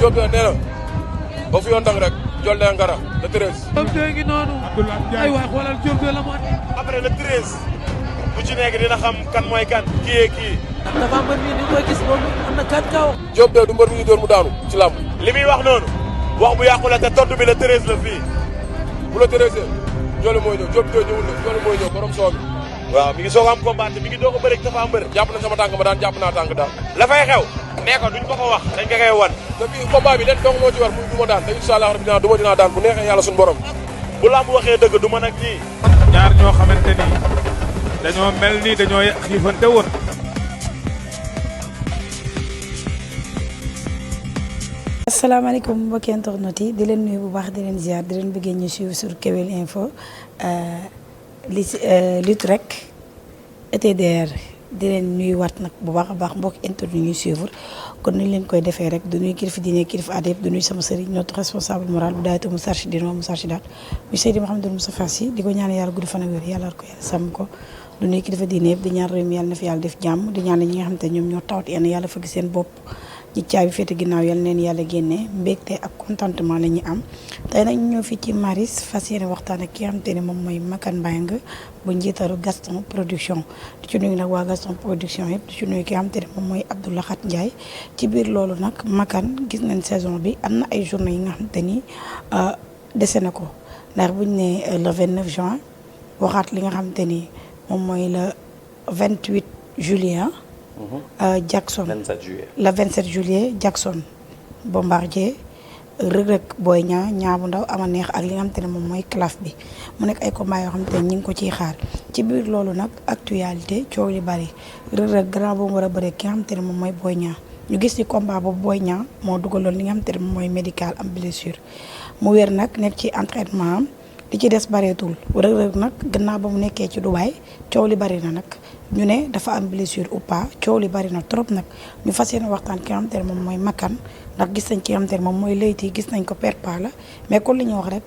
Diop nee na ba fi yoon dang rek jol leen ngara le 13. Diop de ngi noonu. ay waay xoolal Diop de la mu andi. après le 13 bu ci nekk dina xam kan mooy kan kii kii. dafa mbër mi ni koy gis moom am na 4 kaw. Diop de du mbër mi ñu door mu daanu ci làmb. li muy wax noonu wax bu yàqu la te tontu bi le 13 la fii. bu la 13 Jole mooy ñëw Diop de ñëwul ne Jole mooy ñëw borom soo bi. waaw mi ngi soog a am combat mi ngi doog a bëri dafa am bëri. jàpp na sama tànk ma daan jàpp naa tànk daal. la fay xew. nee ko duñ ko wax dañ ko koy wan. te bii combat bi leen dong moo ci war muy duma daan te incha allah rabbi dinaa daan bu neexee yàlla suñu borom. bu lamb waxee dëgg du mën ak kii. ñaar ñoo xamante ni dañoo mel ni dañoo xiifante woon. asalaamaaleykum mbokki internet yi di leen nuyu bu baax di leen ziar di leen bëggee ñu suivre sur Kewel Info lutte rek ETDR di leen nuyuwaat nag bu baax a baax mbokki internet yi ñuy suivre kon ni ñu leen koy defee rek du nuyu kilifa diine kilifa aada yëpp du nuyu sama sëriñ notre responsable moral bu daayatu Moustarchidine wa Moustarchidaat mu Seydi Mouhamadou Moustapha Sy di ko ñaan yàlla gudd fan ak wér yàlla ko yàlla sàmm ko du nuyu kilifa diine yëpp di ñaan réew mi yàlla na fi yàlla def jàmm di ñaan ñi nga xam te ñoom ñoo tawat yàlla fëgg seen bopp ñi caabi féete ginnaaw yal neen yàlla génne mbégte ak contentement la ñuy am tey nag ñu ñëw fii ci Maris fas yéene waxtaan ak ki nga xamante ne moom mooy Makane Mbengue bu njiitaru Gaston Production di ci nuyu nag waa Gaston Production yëpp di ci nuyu ki nga xamante ne moom mooy Abdou Lakhat Ndiaye ci biir loolu nag Makane gis nañ saison bi am na ay journée yi nga xamante ni dese na ko ndax buñ ne le 29 juin waxaat li nga xamante ni moom mooy le 28 juillet Jackson 27 juillet le 27 juillet Jackson Bombardier Reug Reug Boy Niang bu ndaw ama neex ak li nga xamante ne moom mooy calaf bi mu nekk ay combat yoo xamante ne ñi ngi ko ciy xaar ci biir loolu nag actualité coow li bari Reug Reug grand boobu war a bëre ki nga xamante ne moom mooy Boy Niang ñu gis ci combat boobu Boy Niang moo dugaloon li nga xamante ne moom mooy médical am blessure mu wér nag nekk ci entraînement am li ci des bareetul Reug Reug nag gannaaw ba mu nekkee ci Dubaï coow li bari na nag ñu ne dafa am blessure ou pas coow li bari na trop nag ñu fas yéene waxtaan ki nga xamante ne moom mooy Makane ndax gis nañ ki nga xamante ne moom mooy Leyti gis nañ ko perpa la mais kon li ñuy wax rek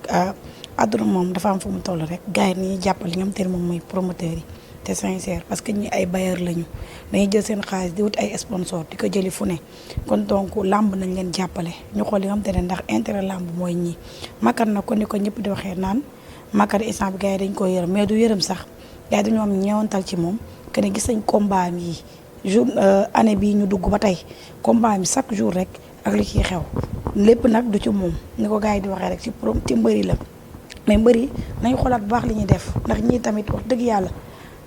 àdduna moom dafa am fu mu toll rek gars yi ni ñuy jàppal li nga xamante ne moom mooy promoteurs yi te sincère parce que ñi ay bailleur lañu dañuy jël seen xaalis di wut ay sponsor di ko jëli fu ne kon donc làmb nañ leen jàppale ñu xool li nga xamante ne ndax intérêt làmb mooy ñii Makane nag kon ni ko ñëpp di waxee naan Makane instant bi gars yi dañ ko yërëm mais du yërëm sax gars yi dañoo am ñeewantal ci moom que ne gis nañ combat yi jour année bii ñu dugg ba tey combat mi chaque jour rek ak li ciy xew lépp nag du ci moom ni ko gars yi di waxee rek ci mbëri la mais mbëri nañ xoolaat bu baax li ñuy def ndax ñii tamit wax dëgg yàlla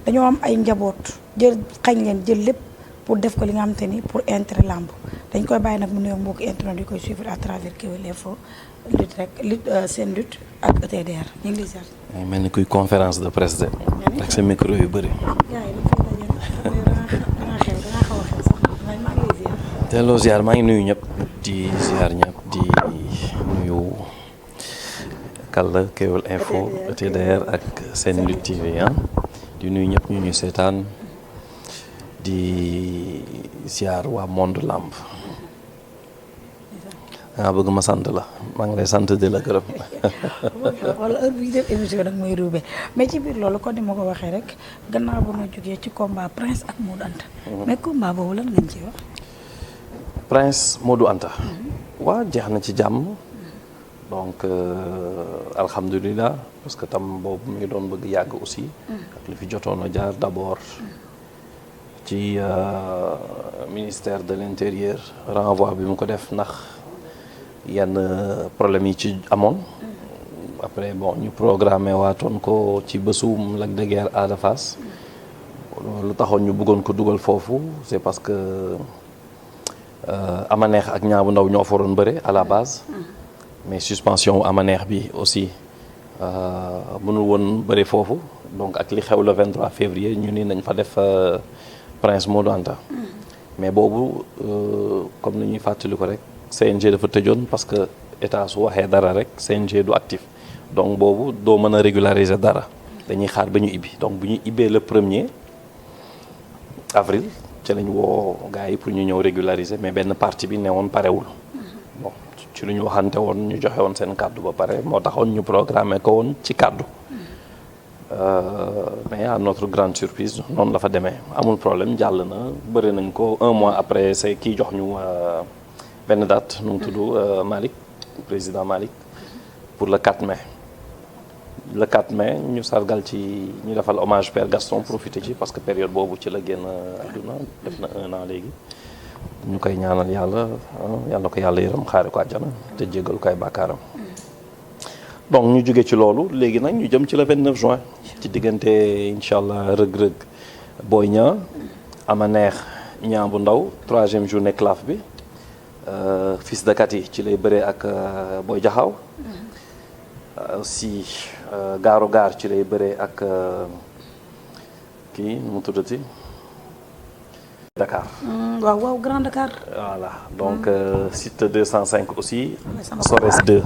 dañoo am ay njaboot jël xañ leen jël lépp pour def ko li nga xamante ni pour intérêt làmb dañ koy bàyyi nag mu nuyoog mbokk internet di koy suivre à travers Kewel Info lutte rek lutte seen lutte ak ETDR ñu ngi lay ziar. mel ni kuy conférence de presse de ak sa micro yu bëri. delloo ziar maa ngi nuyu ñëpp di ziar ñëpp di nuyu Kalla Kewel Info ETDR ak seen lutte TV di nuyu ñëpp ñu seetaan di ziar waa monde lamb nga bëgg ma sant la maa ngi lay sant di la gërëm. wala heure bi def émission nag mooy ruube mais ci biir loolu kon ni ma ko waxee rek gannaaw ba nga jógee ci combat Prince ak Modou Anta. mais combat boobu lan ngeen ci wax. Prince Modou Anta. waa jeex na ci jàmm. donc alhamdulilah parce que tam boobu mi ngi doon bëgg yàgg aussi. ak li fi jotoon a jaar d'abord. ci ministère de l'intérieur renvoi bi mu ko def ndax. yenn problème yi ci amoon après bon ñu programmé waatoon ko ci bésum Lac de Guiers Ada Fass lu taxoon ñu bëggoon ko dugal foofu c'est parce que ama neex ak Niang bu ndaw ñoo fa doon bëre à la base mais suspension ama neex bi aussi mënul woon bëre foofu donc ak li xew le 23 février ñu ni nañ fa def Prince Modou Anta mais boobu comme ni ñuy fàttali ko rek CNG dafa tëjoon parce que état su waxee dara rek CNG du actif donc boobu doo mën a régulariser dara dañuy xaar ba ñu ibbi donc bu ñu ibbee le 1er avril ci lañ woo gars yi pour ñu ñëw régulariser mais benn partie bi ne woon parewul bon ci lu ñu waxante woon ñu joxe woon seen kàddu ba pare moo taxoon ñu programmé ko woon ci kàddu mais à notre grande surprise noonu la fa demee amul problème jàll na bëri nañ ko un mois après c'est kii jox ñu benn date nu mu tudd Malick président Malick pour le 4 mai. Le 4 mai ñu sargal ci ñu defal hommage Père Gaston profité ci parce que période boobu ci la génn àdduna def na 1 an léegi ñu koy ñaanal yàlla na ko yàlla yërëm xaare ko àjjana te jéggal ko ay bàkkaaram donc ñu jóge ci loolu léegi nag ñu jëm ci le 29 juin ci diggante incha allah rëg-rëg Boy Niang ama neex Niang bu ndaw 3e journée CLAF bi fils de Kati ci lay bëree ak Boy Jaxaw aussi Gaaru Gaar ci lay bëree ak kii nu mu tuddati Dakar. waaw Grand Dakar. voilà donc site 205 aussi. Sores 2.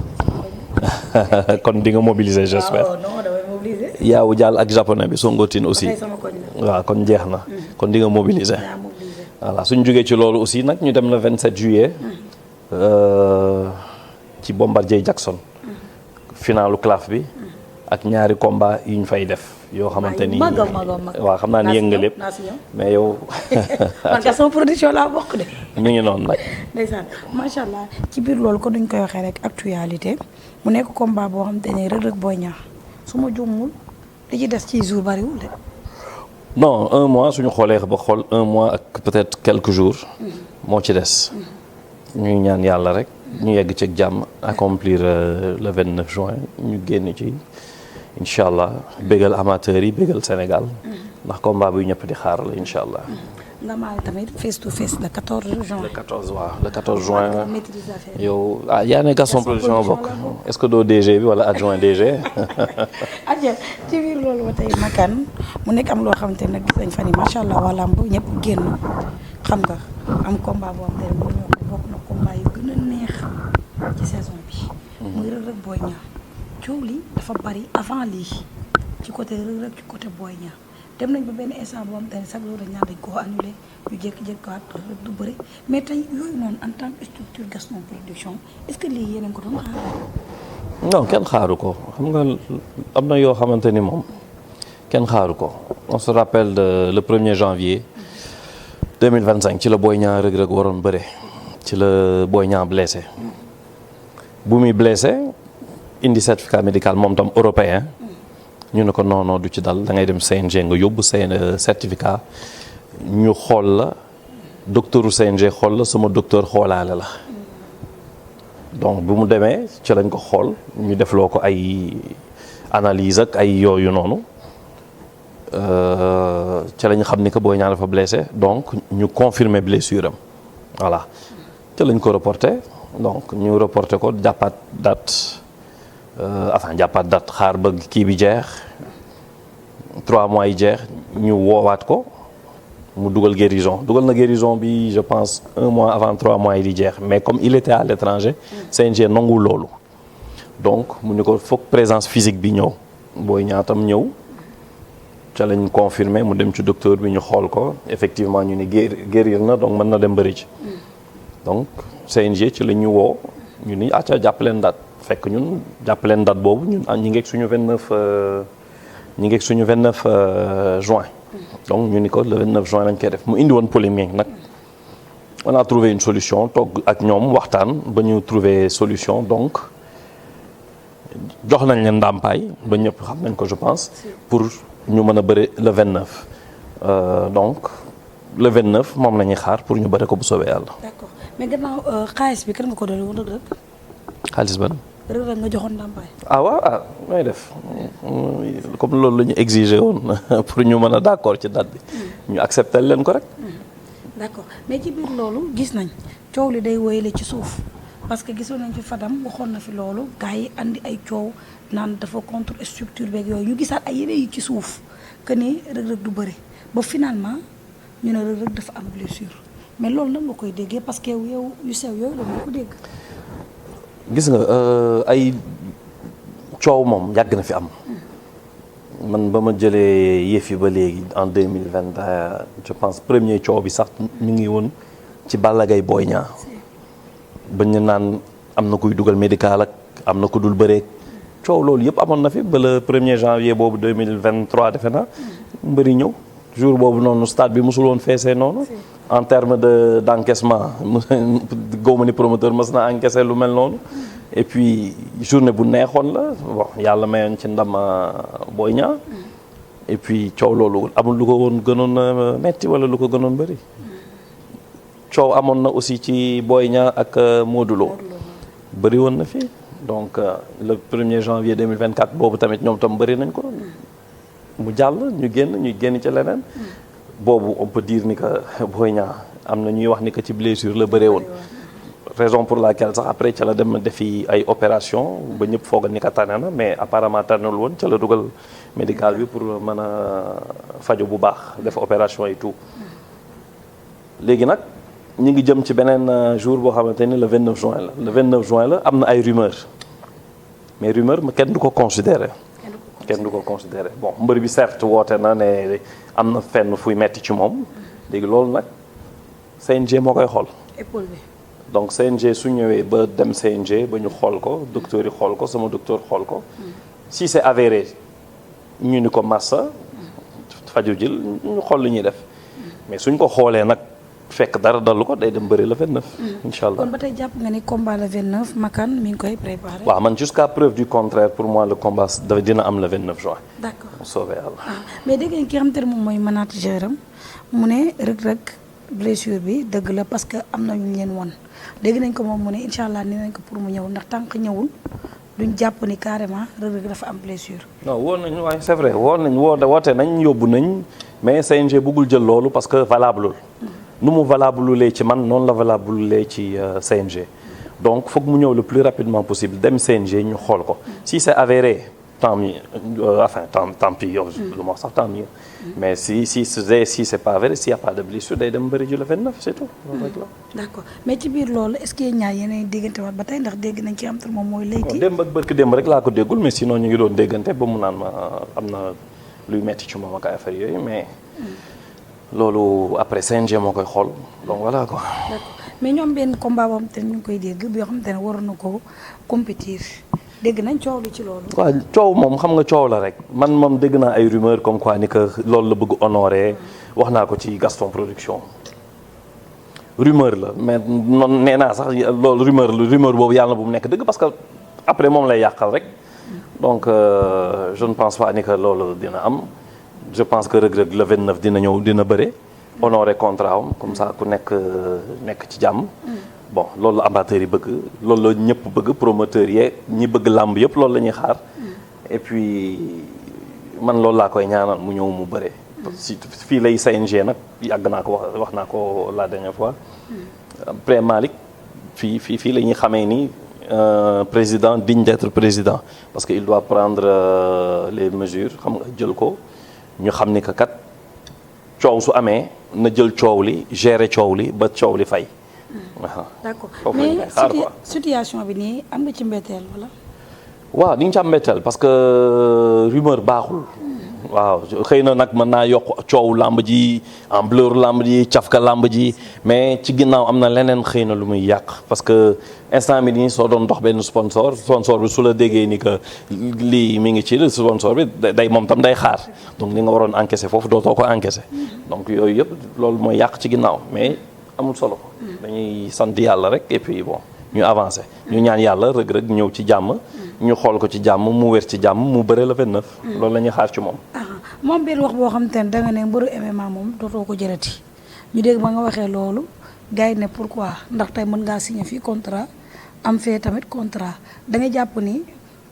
kon di nga mobiliser j'espère. non damay mobiliser. Yaawu Jaal ak japonais bi Songotin aussi. waaw kon jeex na. kon di nga mobiliser. voilà suñ jógee ci loolu aussi nag ñu dem le 27 juillet. ci Bombardier Jackson. finalu CLAF bi. ak ñaari combat yu ñu fay def. yoo xamante ni waaw xam naa ni yënga lépp mais yow. man ka sama production laa bokk de. mi ngi noonu nag. ndeysaan macha allah ci biir loolu ko duñ koy waxee rek actualité mu nekk combat boo xamante ne Reug Reug Boy Niang su ma juumul li ci des ci jour bariwul de. non 1 mois suñu xoolee ba xool 1 mois ak peut-être quelques jours. moo ci des. ñuy ñaan yàlla rek. ñu yegg ci jàmm accomplir le 29 juin ñu génn ci. incha allah bégal amateurs yi bégal Sénégal ndax combat bi ñëpp di xaar la incha allah. nga maal tamit face to face le 14 juin. le 14 waaw le 14 juin. yow yaa ne Gaston production bokk. est-ce que doo DG bi wala adjoint DG. adja ci biir loolu ba tey Makan mu nekk am loo xamante ne nag gis nañ fan yi macha allah waa làmb ñëpp génn xam nga am combat boo xam ne moom ñoo ko bokk na combat yu gën a neex ci saison bi. muy Reug Reug Boy Niang. coow li dafa bari avant lii ci côté Reug Reug ci côté Boy Niang dem nañ ba benn instant boo xam te ne chaque jour dañ naan dañ koo annulé ñu jékki-jékki waat Reug Reug du bëri mais tey yooyu noonu en tant que structure Gaston Production est-ce que lii yéen a ko doon xaar. non kenn xaaru ko xam nga am na yoo xamante ni moom kenn xaaru ko on se rappelle le 1er janvier 2025 ci la Boy Niang Reug Reug waroon bëre ci la Boy Niang blessé bu muy blessé. indi certificat médical moom tam européen ñu ne ko non du ci dal da ngay dem CNG nga yóbbu seen certificat ñu xool la docteuru CNG xool la sama docteur xoolaale la donc bu mu demee ci lañ ko xool ñu defloo ko ay analyse ak ay yooyu noonu ci lañ xam ni que Boy Niang dafa blessé donc ñu confirmer blessure am voilà ci lañ ko reporté donc ñu reporté ko jàppaat date. jàppaat date xaar ba kii bi jeex 3 mois yi jeex ñu woowaat ko mu dugal na guérison bi je pense 1 mois avant 3 mois yi di jeex mais comme il était à l'étranger CNG nanguwul loolu donc mu ni ko foog présence physique bi ñëw Boy Niang tam ñëw ca lañ confirmé mu dem ci docteur bi ñu xool ko effectivement ñu ni guérir na donc mën na dem bëri ci donc CNG ci la ñu woo ñu ni acca jàpp leen date fekk ñun jàpp leen date boobu ñun ñi ngeeg suñu 29 juin donc ñu ni ko le 29 juin lañ koy def mu indi woon polémique nag on a trouvé une solution toog ak ñoom waxtaan ba ñu trouver solution donc jox nañ leen ndàmpaay ba ñëpp xam nañ ko je pense pour ñu mën a bëri le 29 donc le 29 moom la ñuy xaar pour ñu bëri ko bu soobee yàlla. d'accord mais gannaaw xaalis bi kan nga ko doon Reug Reug. xaalis ban. Reug Reug nga joxoon ndàmpaay. waaw may def comme loolu la ñu exiger woon pour ñu mën a d'accord ci date bi. ñu accepter leen ko rek. d'accord mais ci biir loolu gis nañ coow li day woyale ci suuf parce que gisoon nañ fi Fadam waxoon na fi loolu gars yi andi ay coow naan dafa contre structure beeg yooyu ñu gisaat ay yeneen yi ci suuf que ni Reug Reug du bëri ba finalement ñu ne Reug Reug dafa am blessure mais loolu nan nga koy déggee parce que yow yu sew yooyu la nga ko dégg. gis nga ay coow moom yàgg na fi am man ba ma jëlee yëf yi ba léegi en 2021 je pense premier coow bi sax ñu ngi woon ci Balla Gaye Boy Niang bañ ñu naan am na kuy dugal médical ak am na ku dul bëreek coow loolu yëpp amoon na fi ba le 1er janvier boobu 2023 defe na mbëri ñëw jour boobu noonu stade bi mosul woon feesee noonu. en terme de d'encaissement góob ni promoteur mës na encaissé lu mel noonu. et puis journée bu neexoon la bon yàlla mayoon ci ndam Boy Niang. et puis coow loolu amul lu ko woon gënoon metti wala lu ko gënoon bëri. coow amoon na aussi ci Boy Niang ak Modou Lo. bëri woon na fi donc le 1er janvier 2024 boobu tamit ñoom tam bëri nañ ko. mu jàll ñu génn ci leneen. boobu on peut dire ni que Boy Niang am na ñuy wax ni que ci blessure la bëree woon. raison pour laquelle sax après ca la dem defi ay opération ba ñëpp foog ni ka tane na mais apparemment tanul woon ca la dugal médical bi pour mën a fajo bu baax def opération et tout. léegi nag ñu ngi jëm ci beneen jour boo xamante ni le 29 juin la le 29 juin la am na ay rumeurs mais rumeur kenn du ko considérer bon mbër bi certes woote na ne am na fenn fuy metti ci moom léegi loolu nag CNG moo koy xool. épaule bi. donc CNG su ñëwee ba dem CNG ba ñu xool ko docteur yi xool ko sama docteur xool ko si c'est avéré ñu ni ko massa faju jël ñu xool li ñuy def mais suñ ko xoolee nag fekk dara dalu ko day dem bëri le 29. incha allah kon ba tey jàpp nga ni combat le 29 Makan mi ngi koy préparé. waaw man jusqu'à preuve du contraire pour moi le combat dina am le 29 juin. d'accord mu soobee yàlla. mais dégg nga ki nga xamante ne moom mooy manager am mu ne Reug Reug blessure bi dëgg la parce que am na ñu leen won dégg nañ ko moom mu ne incha allah nee nañ ko pour mu ñëw ndax tant que ñëwul duñ jàpp ni carrément Reug Reug dafa am blessure. non woon nañu waaye c'est vrai woote nañ yóbbu nañ mais CNG bëggul jël loolu parce que valable nu mu valable lee ci man noonu la valable lee ci CNG donc foog mu ñëw le plus rapidement possible dem CNG ñu xool ko si c'est avéré tant mieux enfin tant pis yow lu ma wax sax tant mieux mais si c'est pas avéré s'il y a pas de blessure day dem bëri ji le 29 c'est tout loolu rek la. d'accord mais ci biir loolu est-ce que ñaar yéenay déggante waat ba tey ndax dégg nañ ci am moom mooy Leyti. démb ak barki démb rek laa ko déggul mais sinon ñu ngi doon déggante ba mu naan ma am na luy metti ci moom ak ay affaire yooyu mais loolu après CNG moo koy xool donc voilà quoi. d'accord mais ñoom benn combat boo xam te ne ñu ngi koy dégg bi yoo xam te ne waroon na ko compétir dégg nañ coow li ci loolu. waaw coow moom xam nga coow la rek man moom dégg naa ay rumeurs comme quoi ni que loolu la bëgg honorer wax naa ko ci Gaston Production rumeur la mais noonu nee naa sax loolu rumeur boobu yàlla na bu mu nekk dëgg parce que après moom lay yàqal rek donc je ne pense pas ni que loolu dina am. je pense que Reug Reug le 29 dina ñëw dina bëre honorer contrat am comme ça ku nekk ci jàmm. bon loolu la amateurs yi bëgg loolu la ñëpp bëgg promoteurs yeeg ñi bëgg làmb yëpp loolu la ñuy xaar. et puis man loolu laa koy ñaanal mu ñëw mu bëre. si fii lay CNG nag yàgg naa ko wax naa ko la dernière fois. après Malick fii la ñuy xamee ni président digne d'être président parce que il doit prendre les mesures xam nga jël ko. ñu xam ni que kat coow su amee na jël coow li gérer coow li ba coow li fay. d'accord mais situation bi nii am nga ci mbetteel wala. waaw di nga ci am mbetteel parce que rumeur baaxul. waaw xëy na nag mën naa yokk coow làmb ji ampleur làmb ji cafka làmb ji mais ci ginnaaw am na leneen xëy na lu muy yàq parce que instant bi nii soo doon dox benn sponsor bi su la déggee ni que lii mi ngi ci sponsor bi day moom tam day xaar donc li nga waroon encaisser foofu dootoo ko encaisser donc yooyu yëpp loolu mooy yàq ci ginnaaw mais amul solo dañuy sant yàlla rek et puis bon ñu avancer ñu ñaan yàlla Reug Reug ñëw ci jàmm ñu xool ko ci jàmm mu wér ci jàmm mu bëre le 29 loolu la ñuy xaar ci moom moom benn wax boo xam te ne danga ne mbëru MMA moom dootoo ko jëlati ñu dégg ba nga waxee loolu gars yi ne pourquoi ndax tey mën ngaa signer fii contrat am fee tamit contrat da nga jàpp ni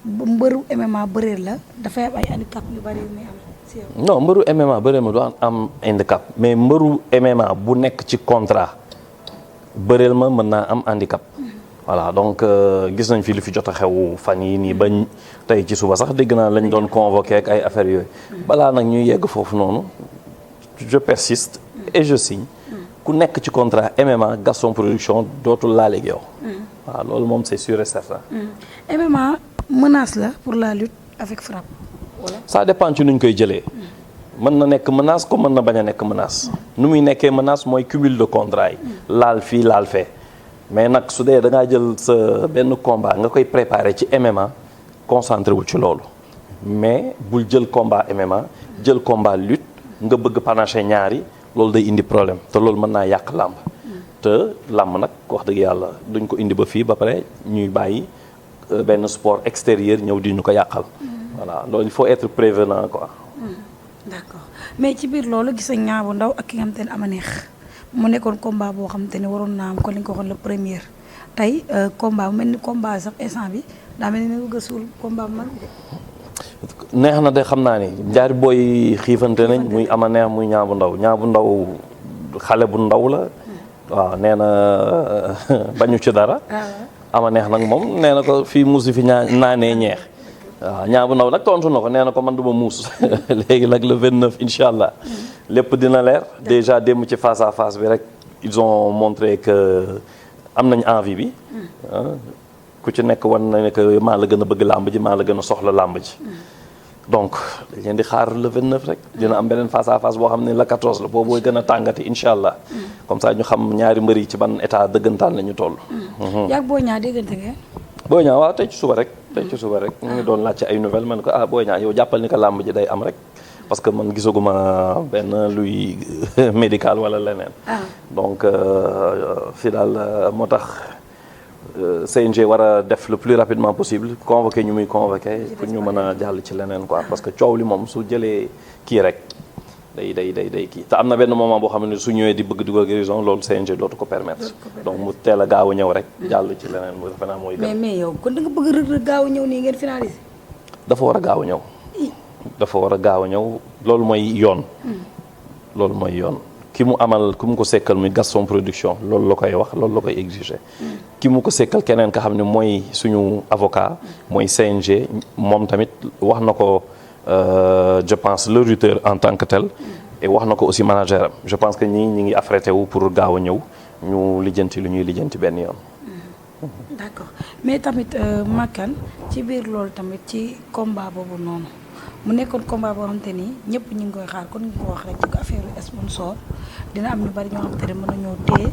mbëru MMA bëreel la dafay am ay handicap yu bari yu muy am si yow. non mbëru MMA bëreel ma du am handicap mais mbëru MMA bu nekk ci contrat bëreel ma mën naa am handicap. voilà donc gis nañ fi lu fi jot a xew fan yi nii bañ tey ci suba sax dégg naa lañ doon convoqué ak ay affaires yooyu balaa nag ñuy yegg foofu noonu je persiste et je signe ku nekk ci contrat MMA Gaston Production dootul laaleeg yow waaw loolu moom c'est sûr et certain MMA menace la pour la lutte avec frappe voilà. ça dépend ci nuñ koy jëlee mën na nekk menace comme mën na bañ a nekk menace nu muy nekkee menace mooy cumul de contrat yi laal fii laal fee mais nag su dee da ngaa jël sa benn combat nga koy préparer ci MMA concentré wul ci loolu mais bul jël combat MMA jël combat lutte nga bëgg panaché ñaari loolu day indi problème te loolu mën naa yàq làmb te làmb nag wax dëgg yàlla duñ ko indi ba fii ba pare ñuy bàyyi benn sport extérieur ñëw di ñu ko yàqal voilà loolu il faut être prévenant quoi. d'accord mais ci biir loolu gis nañ Niang bu Ndaw ak ki nga xamante ne ama neex mu nekkoon combat boo xamante ne waroon naa am ko li nga ko waxoon le premier tey combat mu mel ni combat sax instant bi daa mel ni ne ko suul combat bu mag de. neex na de xam naa ni ñaari booy xiifante nañ muy ama neex muy Niang bu Ndaw Niang bu Ndaw xale bu ndaw la waaw nee na bañu ci dara ama neex nag moom nee na ko fii muus fi naanee ñeex waaw Niang bu Ndaw nag tontu na ko nee na ko man duma muus léegi nag le 29 incha allah lépp dina leer déjà démb ci face à face bi rek ils ont montré que am nañ envie bi ku ci nekk wan na ne que maa la gën a bëgg làmb ji maa la gën a soxla làmb ji donc dañ leen di xaar le 29 rek dina am beneen face à face boo xam ne le 14 la boobu booy gën a tàngati incha allah comme ça ñu xam ñaari mbër yi ci ban état dëggantaan la ñu toll. yaa ngi Boy Niang déggante ngeen. Boy Niang waaw tey ci suba rek ñu ngi doon laajte ay nouvelles man ko Boy Niang yow jàppal ni que làmb ji day am rek parce que man gisaguma benn luy médical wala leneen. donc fii daal moo tax. CNG war a def le plus rapidement possible convoqué ñu muy convoqué pour ñu mën a jàll ci leneen quoi parce que coow li moom su jëlee kii rek day kii te am na benn moment boo xam ne su ñëwee di bëgg dugal guérison loolu CNG dootu ko permettre donc mu teel a gaaw a ñëw rek jàll ci leneen mu defe naa mooy gën. mais yow kon da nga bëgg Reug gaaw a ñëw nii ngeen finaliser. dafa war a gaaw a ñëw. dafa war a gaaw a ñëw loolu mooy yoon. loolu mooy yoon. ki mu amal ki mu ko sekkal muy Gaston Production loolu la koy wax loolu la koy exiger ki mu ko sekkal keneen ka xam ne mooy suñu avocat mooy CNG moom tamit wax na ko je pense le lutteur en tant que tel et wax na ko aussi manager am je pense que ñi ngi affrété wu pour gaaw a ñëw ñu lijjanti lu ñuy lijjanti benn yoon. d'accord mais tamit Makan ci biir loolu tamit ci combat boobu noonu mu nekkoon combat boo xamante ni ñëpp ñu ngi koy xaar kon ñu ko wax rek ci affaire sponsor dina am ñu bari ñoo xamante ne mën nañoo téye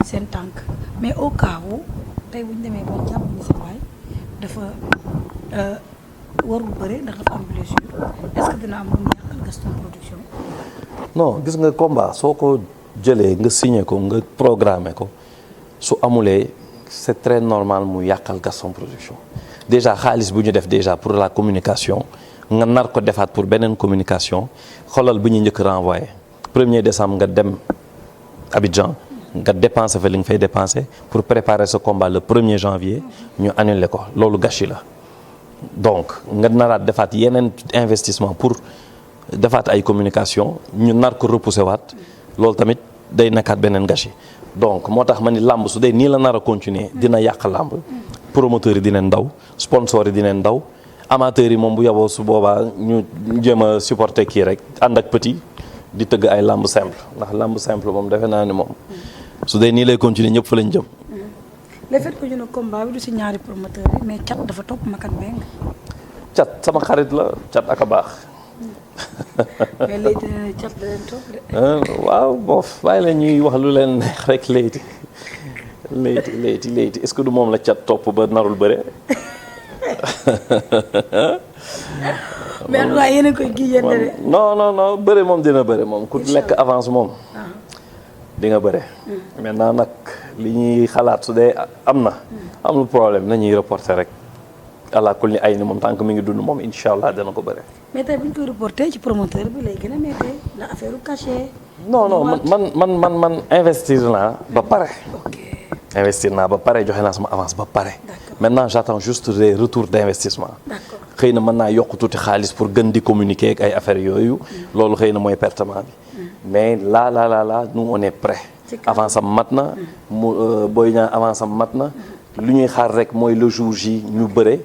seen tànk mais au cas où tey bu ñu demee ba jàpp ni sa waay dafa warul bëre ndax dafa am blessure est-ce que dina am lu mu yàqal Gaston Production. non gis nga combat soo ko jëlee nga signé ko nga programmé ko su amulee c'est très normal mu yàqal Gaston Production déjà xaalis bu ñu def déjà pour la communication. nga nar ko defaat pour beneen communication xoolal bu ñu njëkk renvoyé 1er décembre nga dem Abidjan nga dépensé fa li nga fay dépensé pour préparer ce combat le 1er janvier ñu annulé ko loolu gâchis la donc nga naraat defaat yeneen investissement pour defaat ay communication ñu nar ko repoussé waat loolu tamit day nekkaat beneen gâchis donc moo tax ma ni làmb su dee nii la nar a continuer dina yàq làmb promoteurs yi dinañ ndaw sponsors yi dinañ ndaw amateurs yi moom bu yaboo su boobaa ñu jéem a supporter kii rek ànd ak petit di tëgg ay lamb simple ndax lamb simple moom defe naa ni moom su dee nii lay continuer ñëpp fa lañ jëm. le fait que ñu ne combat bi du si ñaari promoteur bi mais cat dafa topp Makan Mbengue. cat sama xarit la cat ak a baax. mais léegi cat da leen topp de. waaw boof bàyyi la ñuy wax lu leen neex rek léegi est-ce que du moom la cat topp ba narul bëre. mais en tout cas yéen a koy kii yéen de. non bëre moom dina bëre moom ku lekk avance moom. di nga bëre. maintenant nag li ñuy xalaat su dee am na. amul problème nañuy reporter rek. allah kulli ay ni moom tant que mi ngi dund moom incha allah dana ko bëre. mais tey bu ñu koy reporté ci promoteur bi lay gën a méttee la affaire cachet. non man investir naa ba pare. investir naa ba pare joxe naa sama avance ba pare. maintenant j'attends juste des retours d'investissement. xëy na mën naa yokk tuuti xaalis pour gën di communiquer ak ay affaires yooyu. loolu xëy na mooy pertement bi. mais là nous on est prêt. avance am mat na. Boy Niang avance am mat na. lu ñuy xaar rek mooy le jour J ñu bëre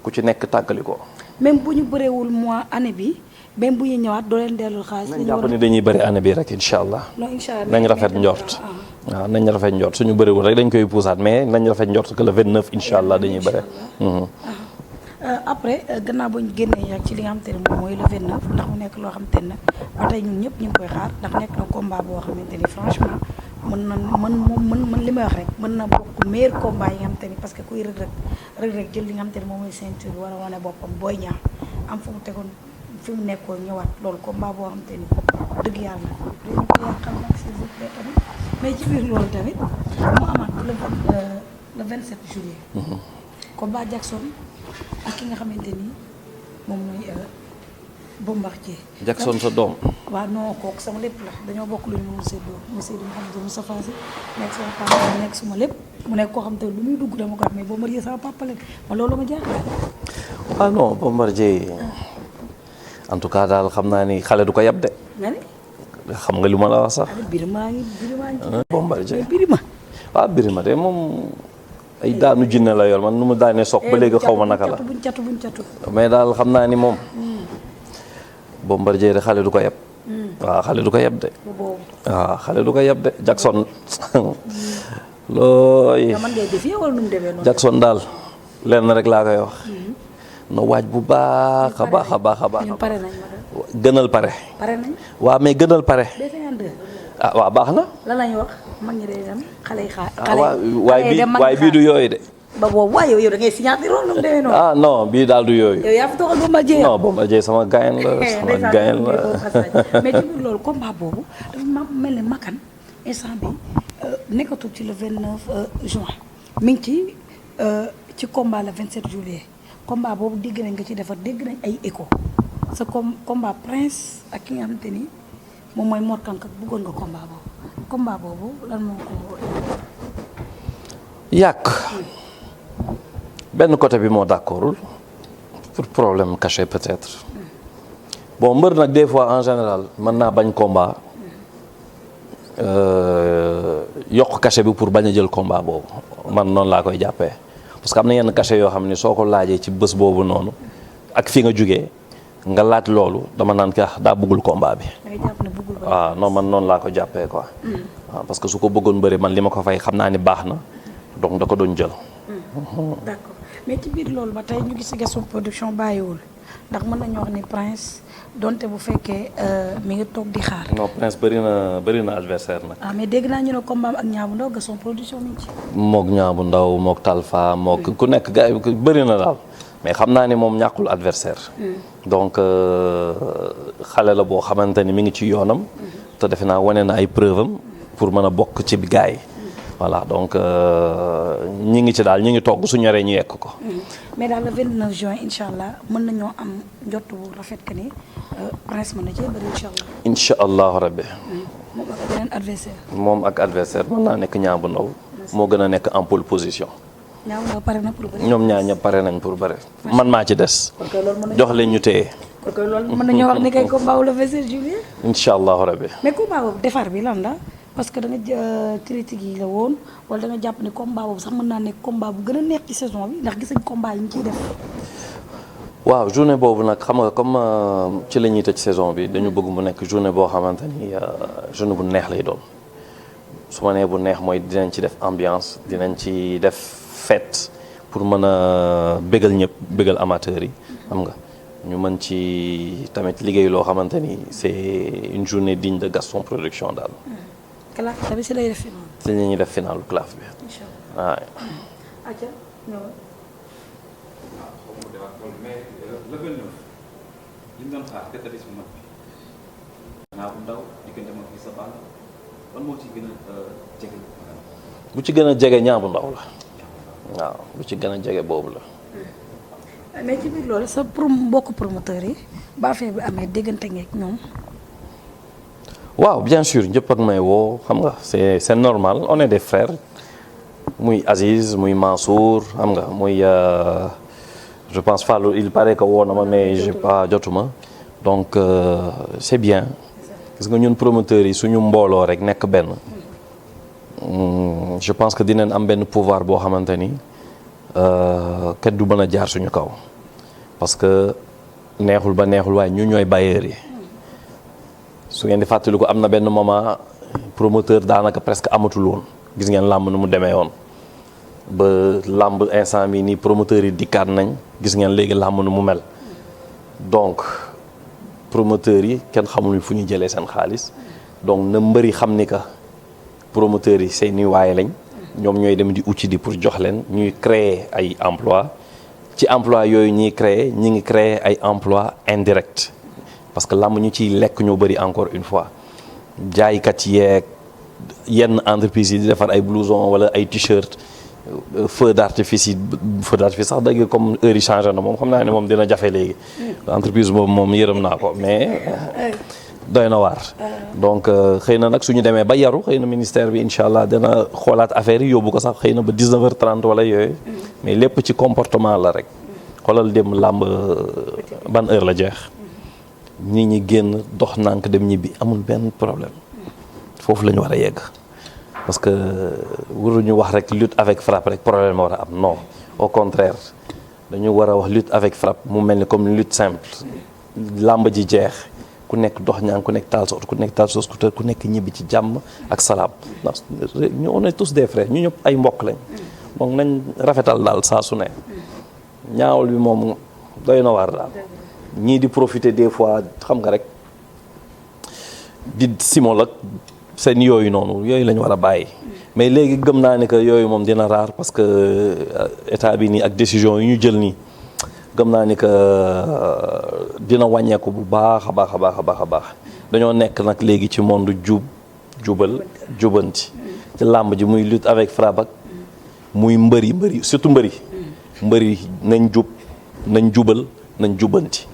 ku ci nekk tàggali ko. même bu ñu bëreewul mois année bi même bu ñu ñëwaat doo leen delloo xaalis. nañ jàpp ni dañuy bëri année bi rek incha allah. nañ rafet njort. waaw nañ rafet njort suñu bëriwul rek dañ koy puusaat mais nañ rafet njort que le 29 incha allah dañuy bëre. après gannaaw ba ñu génnee ak ci li nga xamante ne moom mooy le 29 ndax mu nekk loo xamante ne ba tey ñun ñëpp ñu ngi koy xaar ndax nekk na combat boo xamante ni franchement mën li may wax rek mën na bokk meilleur combat yi nga xamante ni parce que kuy rëg jël li nga xamante ne moom mooy ceinture war a wane boppam Boy Niang am fu mu tegoon fi mu nekkoon ñëwaat loolu combat boo xamante ni dëgg yàlla dañu ko yàqal nag s'il vous plaît tamit mais ci biir loolu tamit mu amaat le 27 juillet. combat Jackson ak ki nga xamante ni moom mooy Bombardier. Jackson sa doom. waaw non kooku sama lépp la dañoo bokk lu ñu mën a séddoo monsieur Mouhamadou Moustapha Sy nekk sama papa nekk suma lépp mu nekk koo xam te lu muy dugg dama ko am mais Bombardier sama papa la ma loolu ma jaaxal. ah non Bombardier en tout cas daal xam naa ni xale du ko yab de. nga ne. xam nga lu ma la wax sax. Birima ngi. Bombardier Birima. waaw Birima de moom ay daanu jinne la yor man nu mu daanee soq ba léegi xaw ma naka la. buñ catu. mais daal xam naa ni moom. Bombardier de xale du ko yeb. waaw xale du ko yeb de. waaw xale du ko yeb de Jackson. looy. man ngay def wala nu mu demee noonu. Jackson daal lenn rek laa koy wax. na waaj bu baax a baax a baax a baax. ñun pare nañ gënal pare. pare nañ. waaw mais gënal pare. ah waaw baax na. lan lañu wax mag ñi day dem xale yi xaar. waaye bii du yooyu de. ba boobu waaye yow da ngay signature loolu nu mu demee noonu. ah non bii daal du yooyu. yow yaa fi toogal Bombardier. non Bombardier sama gayen la sama gayen la. mais ci biir loolu combat boobu dafa mel ni Makan instant bi nekkatul ci le 29 juin mi ngi ci combat le 27 juillet combat boobu dégg nañ nga ci defar dégg nañ ay écho sa combat Prince ak ki nga xamante ni moom mooy Mor Kanka bëggoon nga combat boobu lan moo ko. yàq. benn côté bi moo d'accordul pour problème caché peut-être bon mbër nag des fois en général mën naa bañ combat yokk cachet bi pour bañ a jël combat boobu man noonu laa koy jàppee parce que am na yenn cachet yoo xam ne soo ko laajee ci bés boobu noonu ak fi nga jugee nga laaj loolu dama naan ka daa bëggul combat bi. waaw non man noonu laa ko jàppee quoi. waaw parce que su ko bëggoon bëri man li ma ko fay xam naa ni baax na donc da ko doon jël. d'accord mais ci biir loolu ba tey ñu gis Gaston Production bàyyiwul ndax mën nañu wax ni Prince donte bu fekkee mi ngi toog di xaar. non Prince bëri na adversaire nag. ah mais dégg naa ñu ne combat ak Niang bu Ndaw Gaston Production mi ngi ci. moog Niang bu Ndaw moog Talfa moog ku nekk gars yi bëri na daal mais xam naa ni moom ñàkkul adversaire donc xale la boo xamante ni mi ngi ci yoonam. te defe naa wane na ay preuve am pour mën a bokk ci gars yi. voilà donc ñi ngi ci daal ñi ngi togg su ñoree ñu yekk ko. mais daal le 29 juin incha allah mën nañoo am njott bu rafet que ni Prince mën na cee bëri incha allah. incha allahu rabbi. moom ak beneen adversaire. moom ak adversaire mën naa nekk Niang bu Ndaw moo gën a nekk en pole position. Niang bu Ndaw pare na pour bëri. ñoom ñaar ñëpp pare nañ pour bëri. man maa ci des. jox leen ñu téye. kon kay loolu mën nañoo wax ni kay combat le 27 juillet. incha allahu rabbi. mais combat boobu defar bi lan la. parce que da nga critique yi la woon wala da nga jàpp ne combat boobu sax mën naa nekk combat bu gën a neex ci saison bi ndax gis nañ combat yi ñu ciy def. waaw journée boobu nag xam nga comme ci la ñuy tëj saison bi dañu bëgg mu nekk journée boo xamante ni journée bu neex lay doon su ma nee bu neex mooy dinañ ci def ambiance dinañ ci def fête pour mën a bégal ñëpp bégal amateurs yi xam nga ñu mën ci tamit liggéey loo xamante ni c'est une journée digne de Gaston Production daal. Claf tamit si lay def final. si la ñuy def finalu Claf bi. incha allah waaw. acca ñëwal. mais le 29 li ñu doon xaar tête de liste bu mag bi. Niang bu Ndaw diggante mag bi sa bàll ban moo ci gën a jege. bu ci gën a jege Niang bu Ndaw la. waaw bu ci gën a jege boobu la. mais ci biir loolu sa mbokku promoteur yi ba affaire bi amee déggante ngeeg ñoom. waaw bien sûr ñëpp ak may woo xam nga c'est normal on est des frères muy Aziz muy Mansour xam nga muy je pense Fallou il paraît que woo na ma mais j'ai pas jotuma donc c'est bien gis nga ñun promoteurs yi suñu mbooloo rek nekk benn je pense que dinañ am benn pouvoir boo xamante ni kenn du mën a jaar suñu kaw parce que neexul ba neexul waaye ñu ñooy bailleurs yi su ngeen di fàttali ko am na benn moment promoteur daanaka presque amatul woon gis ngeen làmb nu mu demee woon ba làmb instant bi nii promoteurs yi dikkaat nañ gis ngeen léegi làmb nu mu mel donc promoteurs yi kenn xamul fu ñu jëlee seen xaalis donc na mbëri xam ni que promoteurs yi seeni waaye lañ ñoom ñooy dem di uti di pour jox leen ñuy créer ay emploi ci emploi yooyu ñuy créer ñi ngi créer ay emploi indirect parce que làmb ñu ciy lekk ñoo bëri encore une fois jaaykat yeeg yenn entreprise yi di defar ay blouson wala ay t-shirt feu d'artifice sax dëgg comme heure yi changé na moom xam naa ne moom dina jafe léegi entreprise boobu moom yërëm naa ko mais doy na waar donc xëy na nag suñu demee ba yaru xëy na ministère bi incha allah dina xoolaat affaire yi yóbbu ko sax xëy na ba 19h30 wala yooyu mais lépp ci comportement la rek xoolal dem làmb ban heure la jeex nit ñi génn dox nànk dem ñibbi amul benn problème foofu la ñu war a yegg parce que waruñu wax rek lutte avec frappe rek problème war a am non au contraire dañu war a wax lutte avec frappe mu mel ni comme lutte simple làmb ji jeex ku nekk dox ñaan ku nekk taal sa oto ku nekk taal sa scooter ku nekk ñibbi ci jàmm ak salaam ndax ñu on est tous des frères ñu ñëpp ay mbokk lañ donc nañ rafetal daal saa su ne ñaawul bi moom doy na waar daal ñii di profiter des fois xam nga rek di simol ak seen yooyu noonu yooyu la ñu war a bàyyi mais léegi gëm naa ne que yooyu moom dina raar parce que état bi nii ak décision yu ñu jël nii gëm naa ni que dina wàññeeku bu baax a baax a baax a baax a baax dañoo nekk nag léegi ci monde jubal jubanti ci làmb ji muy lutte avec frappe ak muy mbëri surtout mbëri nañ jubal nañ jubanti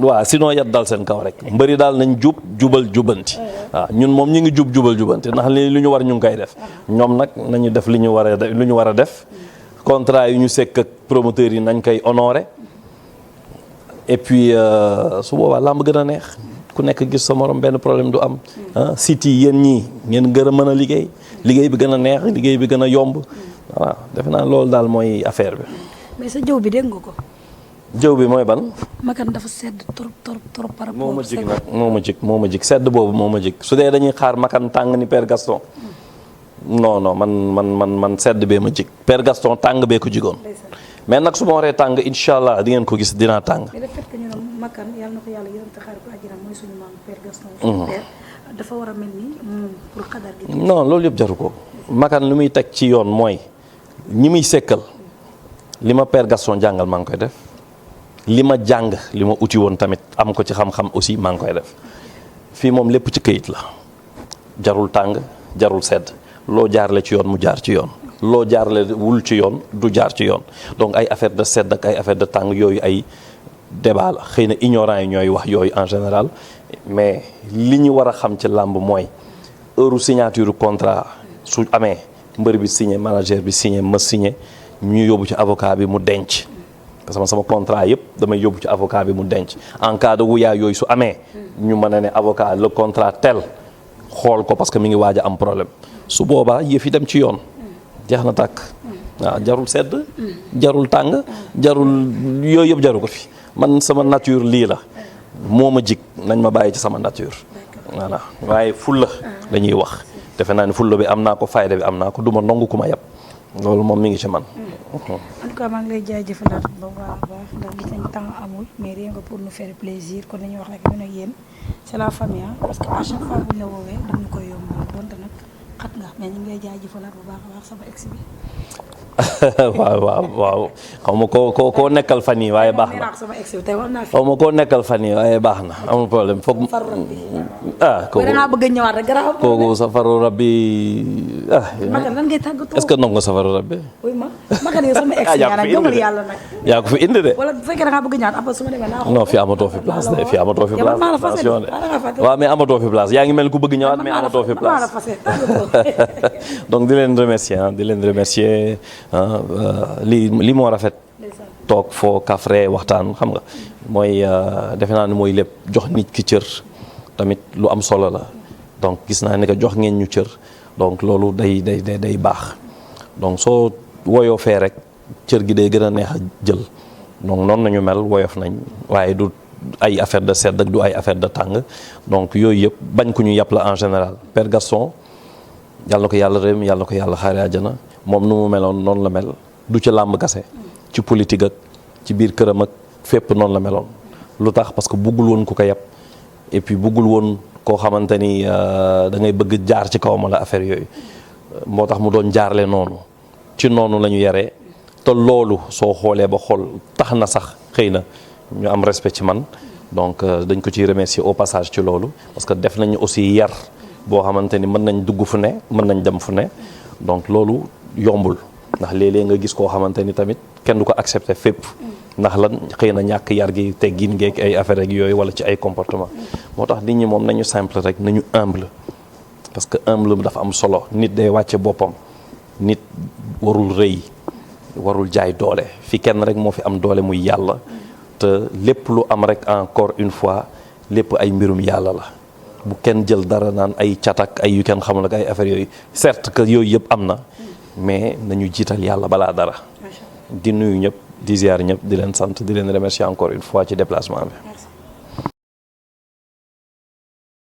waaw sinon yat dal seen kaw rek mbëri daal nañ jubal jubanti waaw ñun moom ñu ngi jubal jubanti ndax li ñu war ñu ngi koy def ñoom nag nañu def li ñu war a def contrat yi ñu sekk ak promoteurs yi nañ koy honoré et puis su boobaa làmb gën a neex ku nekk gis sa morom benn problème du am site yi yéen ñii ngeen gën a mën a liggéey bi gën a neex liggéey bi gën a yomb voilà defe naa loolu daal mooy affaire bi. mais sa jëw bi dégg nga ko. jëw bi mooy ban. Makan dafa sedd trop par rapport. moo ma jig sedd boobu moo ma jig su dee dañuy xaar Makan tàng ni Père Gaston. non man sedd bee ma jig Père Gaston tàng bee ko jigoon mais nag su ma waree tàng incha allah di ngeen ko gis dinaa tàng. mais le fait que ñu ne Makan yàlla na ko yàlla yërëm te xaar ko àjjana mooy suñu maam Père Gaston. suñu père dafa war a mel ni pour xadar gi. non loolu yëpp jaru ko Makan li muy teg ci yoon mooy ñi muy sekkal li ma Père Gaston jàngal maa ngi koy def li ma jàng li ma uti woon tamit am ko ci xam-xam aussi maa ngi koy def fii moom lépp ci këyit la jarul tàng jarul sedd. loo jaarle ci yoon mu jaar ci yoon loo jaarle wul ci yoon du jaar ci yoon donc ay affaire de sedd ak ay affaire de tàng yooyu ay débat la xëy na ignorant yi ñooy wax yooyu en général mais li ñu war a xam ci làmb mooy heure signature contrat su amee mbër bi signé manager bi signé ma signé ñu yóbbu ci avocat bi mu denc parce que sama contrat yëpp damay yóbbu ci avocat bi mu denc en cas de wuyaa yooyu su amee ñu mën a ne avocat le contrat tel xool ko parce que mi ngi waaj a am problème su boobaa yëf yi dem ci yoon jeex na tàkk waaw jarul sedd jarul tàng jarul yooyu yëpp jaru ko fi man sama nature lii la moo ma jig nañ ma bàyyi ci sama nature voilà waaye fulla dañuy wax defe naa ni fulla bi am naa ko fayda bi am naa ko du ma nangu ku ma yab loolu moom mi ngi ci man. en tout cas maa ngi lay jaajëfalaat ba baax a baax ndax gis nañ temps amul mais rien que pour nous faire plaisir kon dañuy wax rek ñun ak yéen c'est la famille parce que à chaque fois bu ñu la woowee dañu koy yombal donte nag xat nga mais ñu ngi lay jaajëfalaat bu baax a baax sama ex bi. waaw xaw ma koo nekkal fan yi waaye baax na xaw ma koo nekkal fan yi waaye baax na amul problème foog kooku da ngaa bëgg a ñëwaat rek garaaw kooku safaru rabbi Makan lan ngay tàggatoo est-ce que nangu nga safaru rabbi oui ma Makan yow sama ex yaa nag gëmal yàlla nag yaa ko fi indi de wala bu fekkee da ngaa bëgg a ñëwaat après su ma demee naa non fi amatoo fi place de fi amatoo fi place attention de waaw mais amatoo fi place yaa ngi mel ku bëgg ñëwaat mais amatoo fi place donc di leen remercier lii moo rafet toog foo kafre waxtaan xam nga mooy defe naa ne mooy lépp jox nit ki cër tamit lu am solo la donc gis naa ne que jox ngeen ñu cër donc loolu day baax donc soo woyoo fee rek cër gi day gën a neex a jël donc noonu nañu mel woyof nañ waaye du ay affaire de sedd ak du ay affaire de tàng donc yooyu yëpp bañ ku ñu yàpp la en général Père Gaston yàlla na ko yàlla réew mi yàlla na ko yàlla xaare àjjana moom nu mu meloon noonu la mel du ci làmb kase ci politique ak ci biir këram ak fépp noonu la meloon lu tax parce que buggul woon ku ko yàpp et puis buggul woon koo xamante ni da ngay bëgg jaar ci kawam la affaire yooyu moo tax mu doon jaarle noonu ci noonu la ñu yaree te loolu soo xoolee ba xool tax na sax xëy na ñu am respect ci man donc dañ ko ciy remercier au passage ci loolu parce que def nañu aussi yar boo xamante ni mën nañ dugg fu ne mën nañ dem fu ne donc loolu yombul ndax léeg-léeg nga gis koo xamante ni tamit kenn du ko accepter fépp ndax lan xëy na ñàkk yar gi teggin geeg ay affaire ak yooyu wala ci ay comportement moo tax nit ñi moom nañu simple rek nañu humble parce que humble dafa am solo nit day wàcce boppam nit warul rëy warul jaay doole fi kenn rek moo fi am doole muy yàlla te lépp lu am rek encore une fois lépp ay mbirum yàlla la bu kenn jël dara naan ay catak ay yu kenn xamul ak ay affaires yooyu certes que yooyu yëpp am na mais nañu jiital yàlla balaa dara di nuyu ñëpp di ziar ñëpp di leen sant di leen remercier encore une fois ci déplacement bi